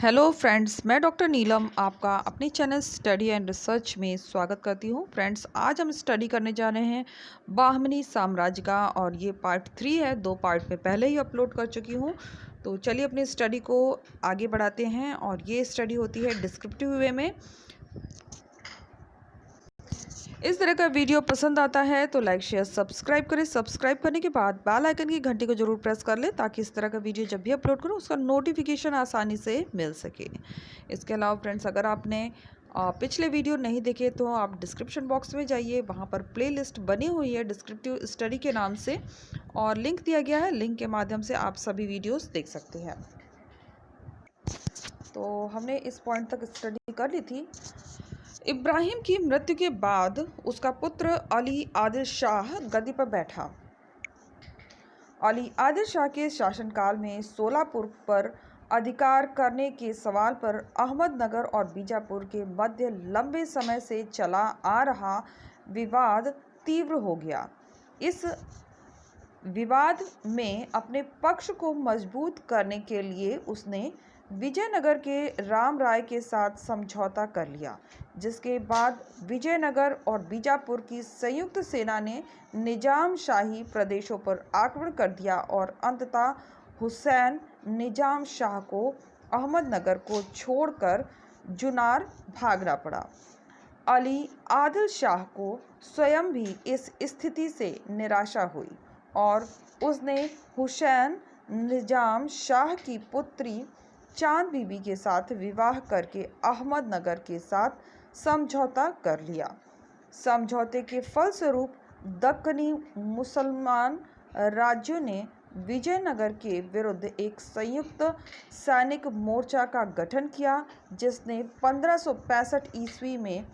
Hello friends, मैं doctor नीलम आपका अपने चैनल स्टडी एंड रिसर्च में स्वागत करती हूँ। फ्रेंड्स, आज हम स्टडी करने जा रहे हैं बाहमनी साम्राज्य का और ये पार्ट 3 है। 2 पार्ट में पहले ही अपलोड कर चुकी हूँ। तो चलिए अपनी स्टडी को आगे बढ़ाते हैं और ये स्टडी होती है डिस्क्रिप्टिव वे में। इस तरह का वीडियो पसंद आता है तो लाइक शेयर सब्सक्राइब करें। सब्सक्राइब करने के बाद बेल आइकन की घंटी को जरूर प्रेस कर लें ताकि इस तरह का वीडियो जब भी अपलोड करूं उसका नोटिफिकेशन आसानी से मिल सके। इसके अलावा फ्रेंड्स, अगर आपने पिछले वीडियो नहीं देखे तो आप डिस्क्रिप्शन बॉक्स में जाइए, वहां पर प्लेलिस्ट बनी हुई है डिस्क्रिप्टिव स्टडी के नाम से और लिंक दिया गया है। लिंक के माध्यम से आप सभी वीडियोस देख सकते हैं। तो हमने इस पॉइंट तक स्टडी कर ली थी। इब्राहिम की मृत्यु के बाद उसका पुत्र अली आदिल शाह गद्दी पर बैठा। अली आदिल शाह के शासनकाल में सोलापुर पर अधिकार करने के सवाल पर अहमदनगर और बीजापुर के मध्य लंबे समय से चला आ रहा विवाद तीव्र हो गया। इस विवाद में अपने पक्ष को मजबूत करने के लिए उसने विजयनगर के राम राय के साथ समझौता कर लिया, जिसके बाद विजयनगर और बीजापुर की संयुक्त सेना ने निजाम शाही प्रदेशों पर आक्रमण कर दिया और अंततः हुसैन निजाम शाह को अहमदनगर को छोड़कर जुन्नर भागना पड़ा। अली आदिल शाह को स्वयं भी इस स्थिति से निराशा हुई और उसने हुसैन निजाम शाह की पुत्री चांद बीबी के साथ विवाह करके अहमदनगर के साथ समझौता कर लिया। समझौते के फलस्वरूप दक्कनी मुसलमान राज्यों ने विजयनगर के विरुद्ध एक संयुक्त सैनिक मोर्चा का गठन किया, जिसने 1565 ईस्वी में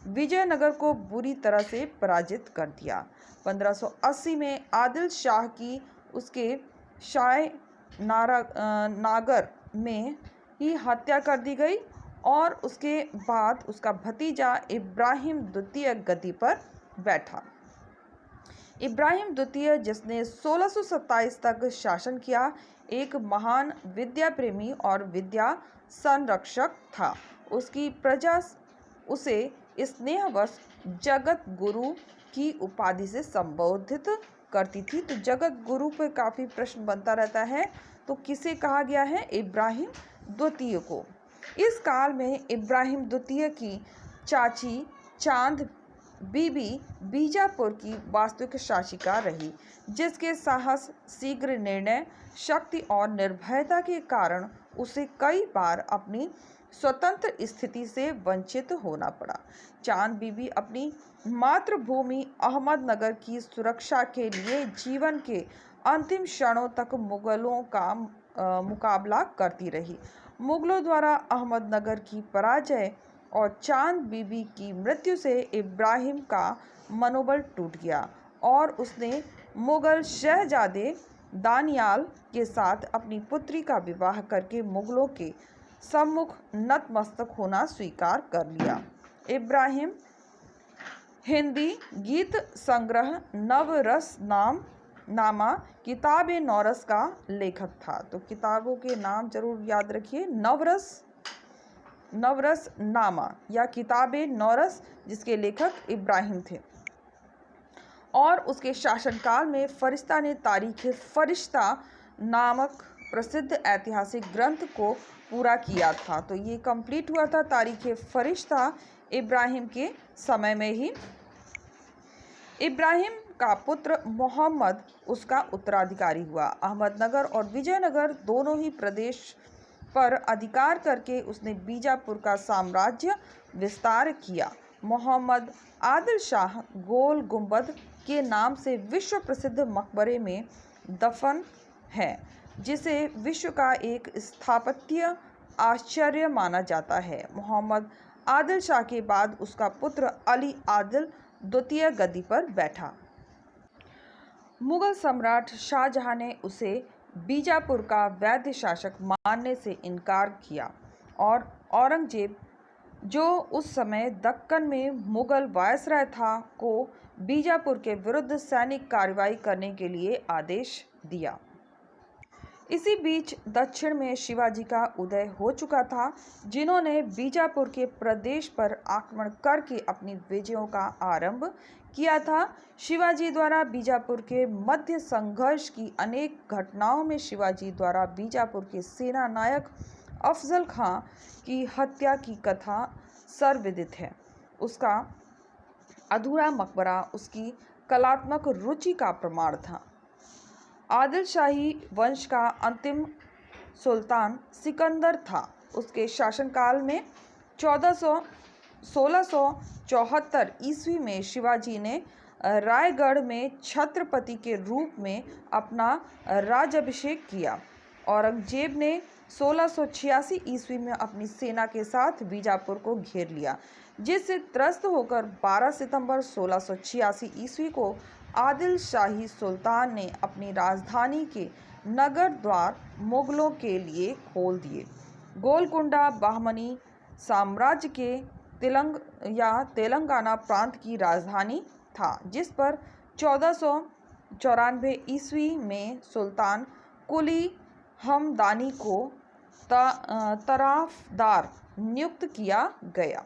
विजयनगर को बुरी तरह से पराजित कर दिया। 1580 में आदिल शाह की उसके शाह नागर में ही हत्या कर दी गई और उसके बाद उसका भतीजा इब्राहिम द्वितीय गद्दी पर बैठा। इब्राहिम द्वितीय, जिसने 1627 तक शासन किया, एक महान विद्या प्रेमी और विद्या संरक्षक था। उसकी प्रजा उसे स्नेहवश जगत गुरु की उपाधि से संबोधित करती थी। तो जगत गुरु पर काफ़ी प्रश्न बनता रहता है, तो किसे कहा गया है? इब्राहिम द्वितीय को। इस काल में इब्राहिम द्वितीय की चाची चांद बीबी बीजापुर की वास्तविक शासिका रही, जिसके साहस, शीघ्र निर्णय शक्ति और निर्भयता के कारण उसे कई बार अपनी स्वतंत्र स्थिति से वंचित होना पड़ा। चांद बीबी अपनी मातृभूमि अहमदनगर की सुरक्षा के लिए जीवन के अंतिम क्षणों तक मुगलों का मुकाबला करती रही। मुगलों द्वारा अहमदनगर की पराजय और चांद बीबी की मृत्यु से इब्राहिम का मनोबल टूट गया और उसने मुगल शहजादे दानियाल के साथ अपनी पुत्री का विवाह करके मुगलों के सम्मुख नतमस्तक होना स्वीकार कर लिया। इब्राहिम हिंदी गीत संग्रह नवरस नामा किताब-ए नौरस का लेखक था। तो किताबों के नाम जरूर याद रखिए। नवरस नामा या किताब-ए नौरस, जिसके लेखक इब्राहिम थे। और उसके शासनकाल में फरिश्ता ने तारीख फरिश्ता नामक प्रसिद्ध ऐतिहासिक ग्रंथ को पूरा किया था। तो ये कंप्लीट हुआ था तारीख फरिश्ता इब्राहिम के समय में ही। इब्राहिम का पुत्र मोहम्मद उसका उत्तराधिकारी हुआ। अहमदनगर और विजयनगर दोनों ही प्रदेश पर अधिकार करके उसने बीजापुर का साम्राज्य विस्तार किया। मोहम्मद आदिल शाह गोल गुंबद के नाम से विश्व प्रसिद्ध मकबरे में दफन है, जिसे विश्व का एक स्थापत्य आश्चर्य माना जाता है। मोहम्मद आदिल शाह के बाद उसका पुत्र अली आदिल द्वितीय गद्दी पर बैठा। मुगल सम्राट शाहजहां ने उसे बीजापुर का वैध शासक मानने से इनकार किया और औरंगजेब, जो उस समय दक्कन में मुगल वायसराय था, को बीजापुर के विरुद्ध सैनिक कार्रवाई करने के लिए आदेश दिया। इसी बीच दक्षिण में शिवाजी का उदय हो चुका था, जिन्होंने बीजापुर के प्रदेश पर आक्रमण करके अपनी विजयों का आरंभ किया था। शिवाजी द्वारा बीजापुर के मध्य संघर्ष की अनेक घटनाओं में शिवाजी द्वारा बीजापुर के सेना नायक अफजल खां की हत्या की कथा सर्वविदित है। उसका अधूरा मकबरा उसकी कलात्मक रुचि का प्रमाण था। आदिल शाही वंश का अंतिम सुल्तान सिकंदर था। उसके शासनकाल में 1674 ईस्वी में शिवाजी ने रायगढ़ में छत्रपति के रूप में अपना राज्याभिषेक किया। औरंगजेब ने 1686 ईस्वी में अपनी सेना के साथ बीजापुर को घेर लिया, जिससे त्रस्त होकर 12 सितंबर 1686 ईस्वी को आदिल शाही सुल्तान ने अपनी राजधानी के नगर द्वार मुगलों के लिए खोल दिए। गोलकुंडा बहमनी साम्राज्य के तेलंगाना प्रांत की राजधानी था, जिस पर 1494 ईस्वी में सुल्तान कुली हमदानी को तराफदार नियुक्त किया गया।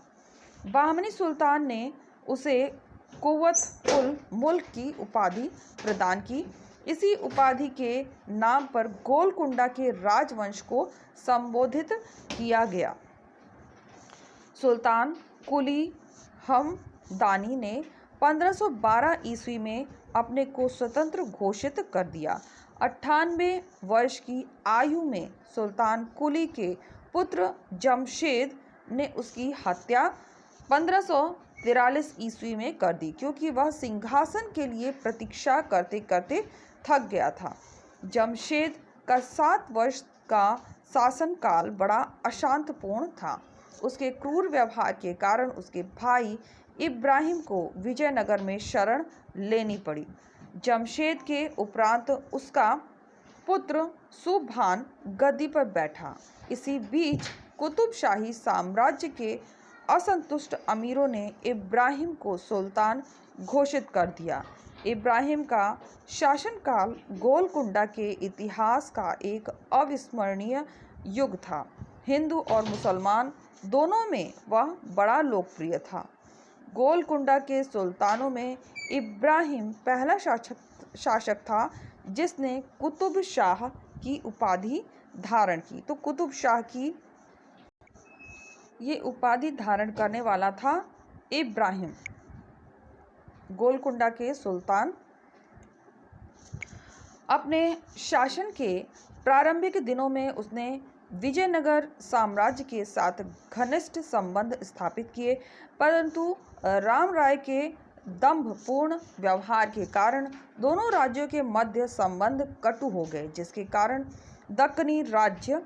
बहमनी सुल्तान ने उसे कुव्वत उल मुल्क की उपाधि प्रदान की। इसी उपाधि के नाम पर गोलकुंडा के राजवंश को संबोधित किया गया। सुल्तान कुली हमदानी ने 1512 ईस्वी में अपने को स्वतंत्र घोषित कर दिया। 98 वर्ष की आयु में सुल्तान कुली के पुत्र जमशेद ने उसकी हत्या 1543 ईस्वी में कर दी, क्योंकि वह सिंहासन के लिए प्रतीक्षा करते करते थक गया था। जमशेद का 7 वर्ष का शासनकाल बड़ा अशांतपूर्ण था। उसके क्रूर व्यवहार के कारण उसके भाई इब्राहिम को विजयनगर में शरण लेनी पड़ी। जमशेद के उपरांत उसका पुत्र सुभान गद्दी पर बैठा। इसी बीच कुतुबशाही साम्राज्य के असंतुष्ट अमीरों ने इब्राहिम को सुल्तान घोषित कर दिया। इब्राहिम का शासनकाल गोलकुंडा के इतिहास का एक अविस्मरणीय युग था। हिंदू और मुसलमान दोनों में वह बड़ा लोकप्रिय था। गोलकुंडा के सुल्तानों में इब्राहिम पहला शासक था जिसने कुतुब शाह की उपाधि धारण की। तो कुतुब शाह की ये उपाधि धारण करने वाला था इब्राहिम, गोलकुंडा के सुल्तान। अपने शासन के प्रारंभिक दिनों में उसने विजयनगर साम्राज्य के साथ घनिष्ठ संबंध स्थापित किए, परंतु राम राय के दंभपूर्ण व्यवहार के कारण दोनों राज्यों के मध्य संबंध कटु हो गए, जिसके कारण दक्कनी राज्य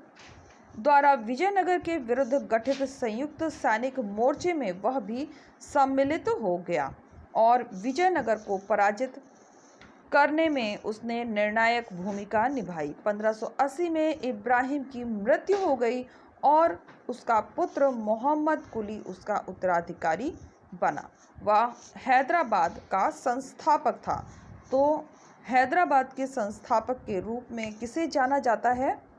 द्वारा विजयनगर के विरुद्ध गठित संयुक्त सैनिक मोर्चे में वह भी सम्मिलित हो गया और विजयनगर को पराजित करने में उसने निर्णायक भूमिका निभाई। 1580 में इब्राहिम की मृत्यु हो गई और उसका पुत्र मोहम्मद कुली उसका उत्तराधिकारी बना। वह हैदराबाद का संस्थापक था। तो हैदराबाद के संस्थापक के रूप में किसे जाना जाता है?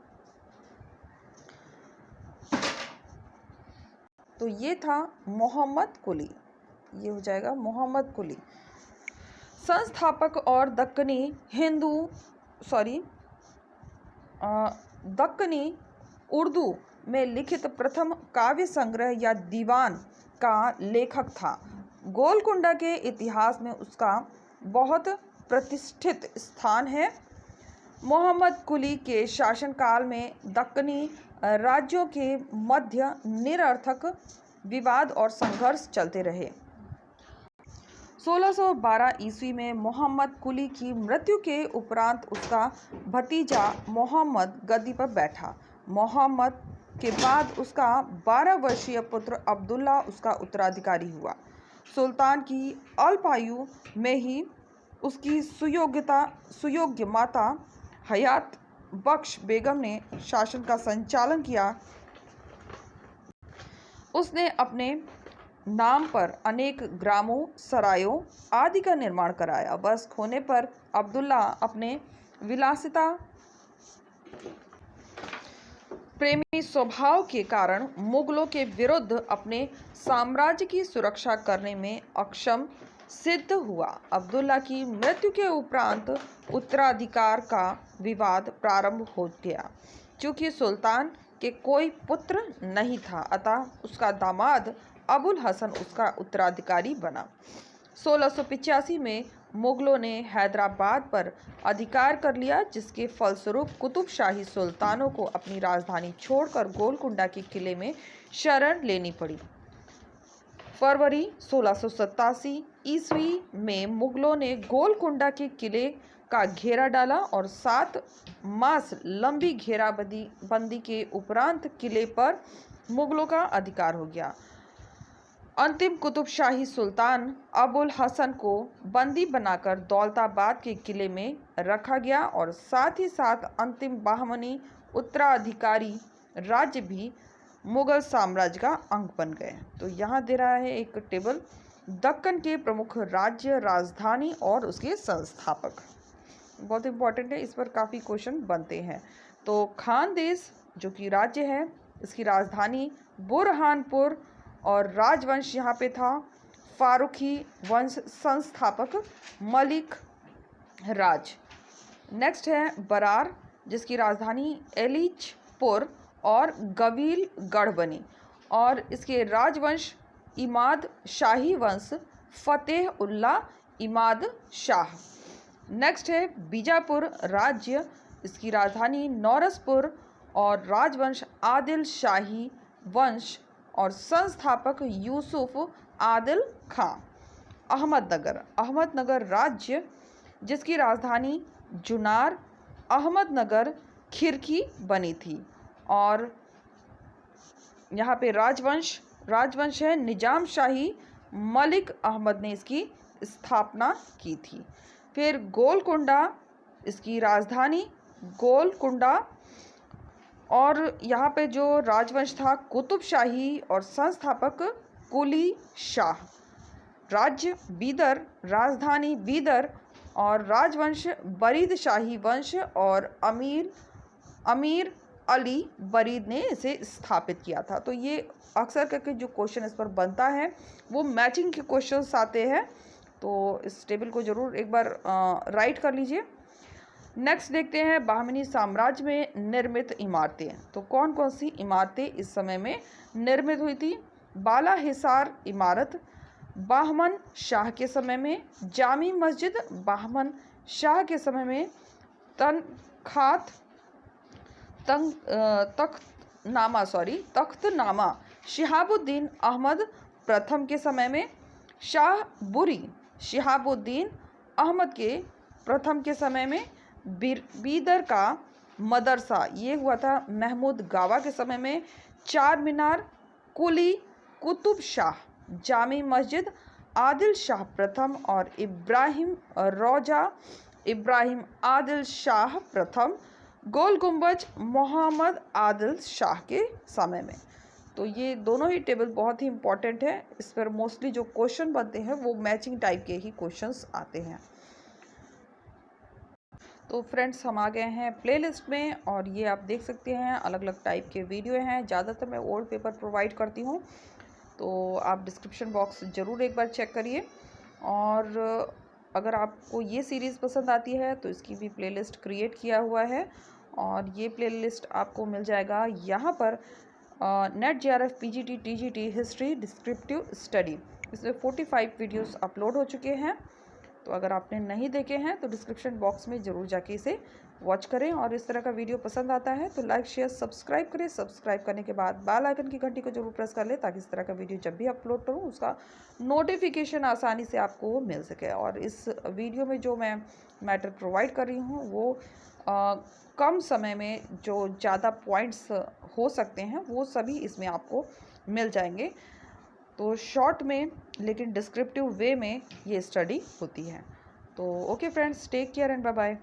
तो ये था मोहम्मद कुली। ये हो जाएगा मोहम्मद कुली। संस्थापक और दक्कनी उर्दू में लिखित प्रथम काव्य संग्रह या दीवान का लेखक था। गोलकुंडा के इतिहास में उसका बहुत प्रतिष्ठित स्थान है। मोहम्मद कुली के शासनकाल में दक्कनी राज्यों के मध्य निरर्थक विवाद और संघर्ष चलते रहे। 1612 ईस्वी में मोहम्मद कुली की मृत्यु के उपरांत उसका भतीजा मोहम्मद गद्दी पर बैठा। मोहम्मद के बाद उसका 12 वर्षीय पुत्र अब्दुल्ला उसका उत्तराधिकारी हुआ। सुल्तान की अल्पायु में ही उसकी सुयोग्य माता हयात बख्श बेगम ने शासन का संचालन किया। उसने अपने नाम पर अनेक ग्रामों, सरायों आदि का निर्माण कराया। वयस्क होने पर अब्दुल्ला अपने विलासिता प्रेमी स्वभाव के कारण मुगलों के विरुद्ध अपने साम्राज्य की सुरक्षा करने में अक्षम सिद्ध हुआ। अब्दुल्ला की मृत्यु के उपरांत उत्तराधिकार का विवाद प्रारंभ हो गया। चूंकि सुल्तान के कोई पुत्र नहीं था, अतः उसका दामाद अबुल हसन उसका उत्तराधिकारी बना। 1685 में मुगलों ने हैदराबाद पर अधिकार कर लिया, जिसके फलस्वरूप कुतुब शाही सुल्तानों को अपनी राजधानी छोड़कर गोलकुंडा के किले में शरण लेनी पड़ी। फरवरी 1687 ईस्वी में मुगलों ने गोलकुंडा के किले का घेरा डाला और 7 मास लंबी घेराबंदी के उपरांत किले पर मुगलों का अधिकार हो गया। अंतिम कुतुब शाही सुल्तान अबुल हसन को बंदी बनाकर दौलताबाद के किले में रखा गया और साथ ही साथ अंतिम बहमनी उत्तराधिकारी राज्य भी मुगल साम्राज्य का अंग बन गए। तो यहाँ दे रहा है एक टेबल, दक्कन के प्रमुख राज्य, राजधानी और उसके संस्थापक। बहुत इंपॉर्टेंट है, इस पर काफ़ी क्वेश्चन बनते हैं। तो खानदेश जो कि राज्य है, इसकी राजधानी बुरहानपुर और राजवंश यहाँ पे था। फारूकी वंश संस्थापक मलिक राज। नेक्स्ट है बरार, जिसकी राजधानी एलिचपुर और गवीलगढ़ बनी और इसके राजवंश इमाद शाही वंश फतेह उल्ला इमाद शाह। नेक्स्ट है बीजापुर राज्य, इसकी राजधानी नौरसपुर और राजवंश आदिल शाही वंश और संस्थापक यूसुफ आदिल खां। अहमदनगर राज्य, जिसकी राजधानी जुनार अहमदनगर खिरकी बनी थी और यहाँ पे राजवंश है निजाम शाही मलिक अहमद ने इसकी स्थापना की थी। फिर गोलकुंडा, इसकी राजधानी गोलकुंडा और यहाँ पे जो राजवंश था कुतुब शाही और संस्थापक कुली शाह। राज्य बीदर, राजधानी बीदर और राजवंश बरीद शाही वंश और अमीर अली बरीद ने इसे स्थापित किया था। तो ये अक्सर करके जो क्वेश्चन इस पर बनता है वो मैचिंग के क्वेश्चंस आते हैं, तो इस टेबल को ज़रूर एक बार राइट कर लीजिए। नेक्स्ट देखते हैं बहमनी साम्राज्य में निर्मित इमारतें। तो कौन कौन सी इमारतें इस समय में निर्मित हुई थी? बाला हिसार इमारत बहमन शाह के समय में, जामी मस्जिद बहमन शाह के समय में, तख्तनामा शिहाबुद्दीन अहमद प्रथम के समय में, शाहबुरी शिहाबुद्दीन अहमद के प्रथम के समय में, बीदर का मदरसा ये हुआ था महमूद गावा के समय में, चार मीनार कुली कुतुब शाह, जामी मस्जिद आदिल शाह प्रथम और इब्राहिम रौजा इब्राहिम आदिल शाह प्रथम, गोल गुंबज मोहम्मद आदिल शाह के समय में। तो ये दोनों ही टेबल बहुत ही इम्पॉर्टेंट है, इस पर मोस्टली जो क्वेश्चन बनते हैं वो मैचिंग टाइप के ही क्वेश्चंस आते हैं। तो फ्रेंड्स हम आ गए हैं प्लेलिस्ट में और ये आप देख सकते हैं अलग अलग टाइप के वीडियो हैं। ज़्यादातर मैं ओल्ड पेपर प्रोवाइड करती हूँ, तो आप डिस्क्रिप्शन बॉक्स ज़रूर एक बार चेक करिए। और अगर आपको ये सीरीज़ पसंद आती है तो इसकी भी प्लेलिस्ट क्रिएट किया हुआ है और ये प्लेलिस्ट आपको मिल जाएगा यहाँ पर net JRF PGT TGT history descriptive study. इसमें 45 वीडियोस अपलोड हो चुके हैं, तो अगर आपने नहीं देखे हैं तो डिस्क्रिप्शन बॉक्स में ज़रूर जाके इसे वॉच करें। और इस तरह का वीडियो पसंद आता है तो लाइक शेयर सब्सक्राइब करें। सब्सक्राइब करने के बाद बेल आइकन की घंटी को जरूर प्रेस कर लें ताकि इस तरह का वीडियो जब भी अपलोड करूं उसका नोटिफिकेशन आसानी से आपको मिल सके। और इस वीडियो में जो मैं मैटर प्रोवाइड कर रही हूँ वो कम समय में जो ज़्यादा पॉइंट्स हो सकते हैं वो सभी इसमें आपको मिल जाएंगे। तो शॉर्ट में लेकिन डिस्क्रिप्टिव वे में ये स्टडी होती है। तो okay friends, take care and bye bye.